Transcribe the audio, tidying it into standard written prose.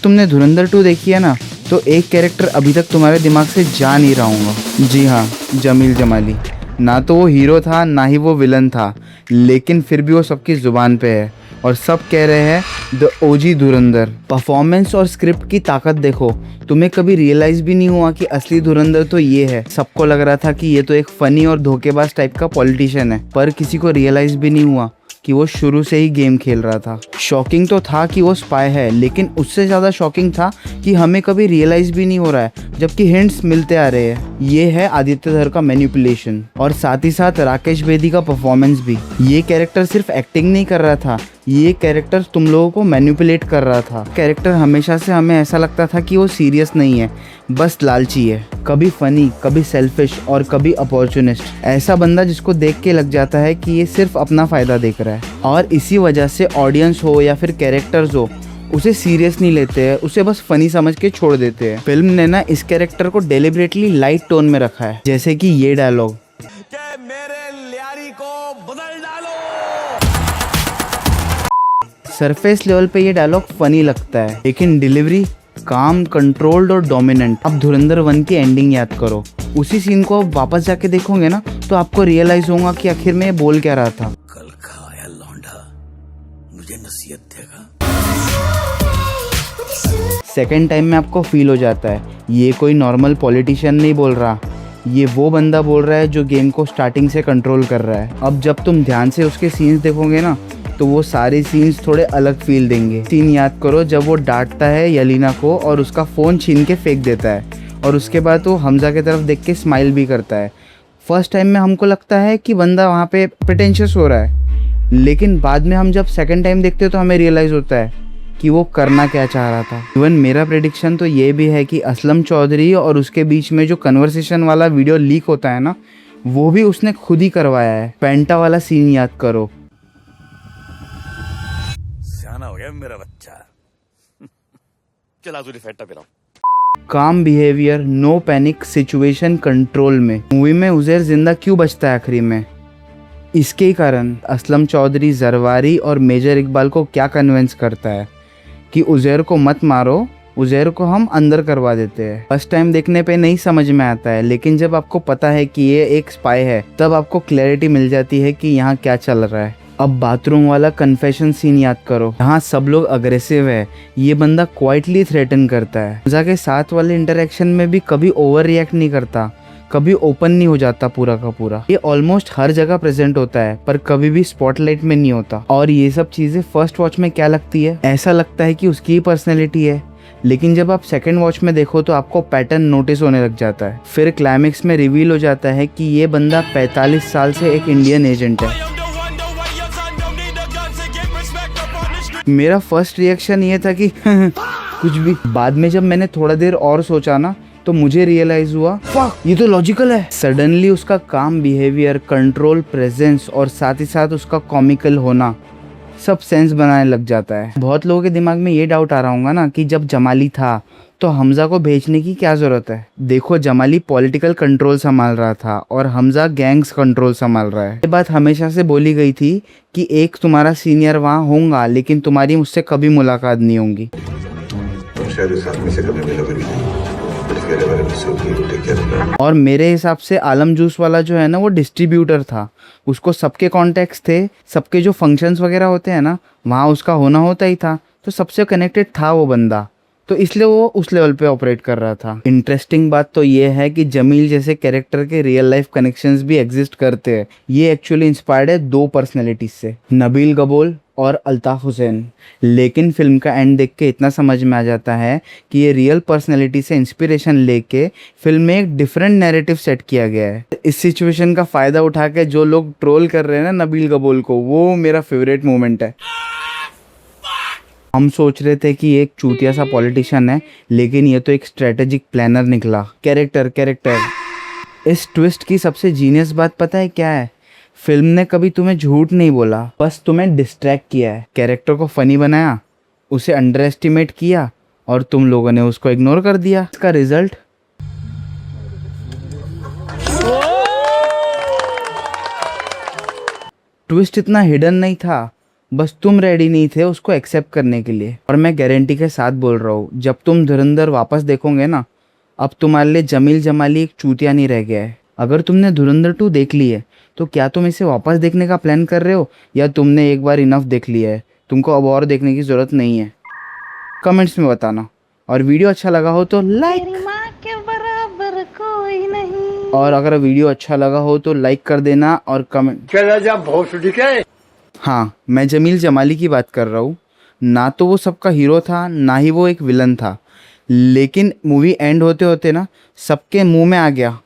तुमने धुरंधर 2 देखी है ना, तो एक कैरेक्टर अभी तक तुम्हारे दिमाग से जा नहीं रहा हूँगा। जी हाँ, जमील जमाली। ना तो वो हीरो था, ना ही वो विलन था, लेकिन फिर भी वो सबकी ज़ुबान पे है और सब कह रहे हैं द ओजी धुरंधर। परफॉर्मेंस और स्क्रिप्ट की ताकत देखो, तुम्हें कभी रियलाइज़ भी नहीं हुआ कि असली धुरंधर तो ये है। सबको लग रहा था कि ये तो एक फ़नी और धोखेबाज टाइप का पॉलिटिशियन है, पर किसी को रियलाइज़ भी नहीं हुआ कि वो शुरू से ही गेम खेल रहा था। शॉकिंग तो था कि वो स्पाई है, लेकिन उससे ज़्यादा शॉकिंग था कि हमें कभी रियलाइज़ भी नहीं हो रहा है, जबकि हिंट्स मिलते आ रहे हैं। ये है आदित्य धर का मैनिपुलेशन, और साथ ही साथ राकेश बेदी का परफॉर्मेंस भी। ये कैरेक्टर सिर्फ एक्टिंग नहीं कर रहा था, ये कैरेक्टर तुम लोगों को मैनिपुलेट कर रहा था। कैरेक्टर हमेशा से हमें ऐसा लगता था कि वो सीरियस नहीं है, बस लालची है, कभी फनी, कभी सेल्फिश और कभी अपॉर्चुनिस्ट। ऐसा बंदा जिसको देख के लग जाता है कि ये सिर्फ अपना फ़ायदा देख रहा है, और इसी वजह से ऑडियंस हो या फिर कैरेक्टर्स हो उसे सीरियस नहीं लेते हैं, उसे बस फनी समझ के छोड़ देते हैं। फिल्म ने ना इस कैरेक्टर को डेलिबरेटली लाइट टोन में रखा है, जैसे कि ये डायलॉग, मेरे लियारी को बदल डालो। सरफेस लेवल पे ये डायलॉग फनी लगता है, लेकिन डिलीवरी काम, कंट्रोल्ड और डोमिनेंट। अब धुरंधर 1 की एंडिंग याद करो, उसी सीन को आप वापस जाके देखोगे ना, तो आपको रियलाइज होगा कि आखिर में ये बोल क्या रहा था। कल खाया लौंडा मुझे नसीहत देगा। सेकेंड टाइम में आपको फील हो जाता है ये कोई नॉर्मल पॉलिटिशियन नहीं बोल रहा, ये वो बंदा बोल रहा है जो गेम को स्टार्टिंग से कंट्रोल कर रहा है। अब जब तुम ध्यान से उसके सीन्स देखोगे ना, तो वो सारे सीन्स थोड़े अलग फील देंगे। सीन याद करो जब वो डांटता है यलीना को और उसका फ़ोन छीन के फेंक देता है, और उसके बाद वो हमजा की तरफ देख के स्माइल भी करता है। फर्स्ट टाइम में हमको लगता है कि बंदा वहाँ पे प्रिटेंशियस हो रहा है, लेकिन बाद में हम जब सेकंड टाइम देखते हैं तो हमें रियलाइज़ होता है कि वो करना क्या चाह रहा था। इवन मेरा प्रेडिक्शन तो ये भी है कि असलम चौधरी और उसके बीच में जो कन्वर्सेशन वाला वीडियो लीक होता है ना, वो भी उसने खुद ही करवाया है। पेंटा वाला सीन याद करो, सियाना हो गया मेरा बच्चा। चला तुझे फेंटा पिलाऊं। Calm behaviour, no panic, situation control में मूवी में उज़ैर जिंदा क्यों बचता है आखिरी में? इसके ही कारण असलम चौधरी जरवारी और मेजर इकबाल को क्या कन्विंस करता है कि उज़ैर को मत मारो, उज़ैर को हम अंदर करवा देते हैं। फर्स्ट टाइम देखने पे नहीं समझ में आता है, लेकिन जब आपको पता है कि ये एक स्पाई है, तब आपको क्लैरिटी मिल जाती है कि यहाँ क्या चल रहा है। अब बाथरूम वाला कन्फेशन सीन याद करो, यहाँ सब लोग अग्रेसिव है, ये बंदा क्वाइटली थ्रेटन करता है। हमजा के साथ वाले इंटरेक्शन में भी कभी ओवर रिएक्ट नहीं करता, कभी ओपन नहीं हो जाता पूरा का पूरा। ये ऑलमोस्ट हर जगह प्रेजेंट होता है, पर कभी भी स्पॉटलाइट में नहीं होता। और ये सब चीजें फर्स्ट वॉच में क्या लगती है, ऐसा लगता है कि उसकी ही पर्सनैलिटी है, लेकिन जब आप सेकंड वॉच में देखो तो आपको पैटर्न नोटिस होने लग जाता है। फिर क्लाइमेक्स में रिवील हो जाता है कि ये बंदा 45 साल से एक इंडियन एजेंट है। मेरा फर्स्ट रिएक्शन ये था कि कुछ भी। बाद में जब मैंने थोड़ा देर और सोचा ना, तो मुझे रियलाइज हुआ फक, ये तो लॉजिकल है। सडनली उसका काम बिहेवियर, कंट्रोल, प्रेजेंस और साथ ही साथ उसका कॉमिकल होना सब सेंस बनाने लग जाता है। बहुत लोगों के दिमाग में ये डाउट आ रहा होगा ना कि जब जमाली था तो हमजा को भेजने की क्या ज़रूरत है। देखो, जमाली पॉलिटिकल कंट्रोल संभाल रहा था और हमजा गैंग्स कंट्रोल संभाल रहा है। ये बात हमेशा से बोली गई थी कि एक तुम्हारा सीनियर वहाँ होगा, लेकिन तुम्हारी मुझसे कभी मुलाकात नहीं होगी। और मेरे हिसाब से आलम जूस वाला जो है ना, वो डिस्ट्रीब्यूटर था, उसको सबके कॉन्टेक्ट्स थे, सबके जो फंक्शंस वगैरह होते हैं ना, वहाँ उसका होना होता ही था, तो सबसे कनेक्टेड था वो बंदा, तो इसलिए वो उस लेवल पे ऑपरेट कर रहा था। इंटरेस्टिंग बात तो ये है कि जमील जैसे कैरेक्टर के रियल लाइफ कनेक्शंस भी एग्जिस्ट करते हैं। ये एक्चुअली इंस्पायर्ड है 2 पर्सनैलिटीज से, नबील गबोल और अल्ताफ हुसैन। लेकिन फिल्म का एंड देख के इतना समझ में आ जाता है कि ये रियल पर्सनैलिटी से इंस्पिरेशन लेके फिल्म में एक डिफरेंट नैरेटिव सेट किया गया है। इस सिचुएशन का फ़ायदा उठा के जो लोग ट्रोल कर रहे हैं ना नबील गबोल को, वो मेरा फेवरेट मोमेंट है। हम सोच रहे थे कि एक चूतिया सा पॉलिटिशियन है, लेकिन ये तो एक स्ट्रेटेजिक प्लानर निकला। कैरेक्टर इस ट्विस्ट की सबसे जीनियस बात पता है क्या है? फिल्म ने कभी तुम्हें झूठ नहीं बोला, बस तुम्हें डिस्ट्रैक्ट किया है। कैरेक्टर को फनी बनाया, उसे अंडर एस्टिमेट किया, और तुम लोगों ने उसको इग्नोर कर दिया। इसका रिजल्ट ट्विस्ट इतना हिडन नहीं था, बस तुम रेडी नहीं थे उसको एक्सेप्ट करने के लिए। और मैं गारंटी के साथ बोल रहा हूँ, जब तुम धुरंधर वापस देखोगे ना, अब तुम्हारे लिए जमील जमाली एक चूतिया नहीं रह गया है। अगर तुमने धुरंधर 2 देख ली है तो क्या तुम इसे वापस देखने का प्लान कर रहे हो, या तुमने एक बार इनफ देख लिया है, तुमको अब और देखने की ज़रूरत नहीं है? कमेंट्स में बताना। और वीडियो अच्छा लगा हो तो लाइक, तेरी माँ के बराबर कोई नहीं। और अगर वीडियो अच्छा लगा हो तो लाइक कर देना और कमेंट। चला जा भोसड़ी के। हाँ, मैं जमील जमाली की बात कर रहा हूँ। ना तो वो सबका हीरो था, ना ही वो एक विलन था, लेकिन मूवी एंड होते होते ना सबके मुंह में आ गया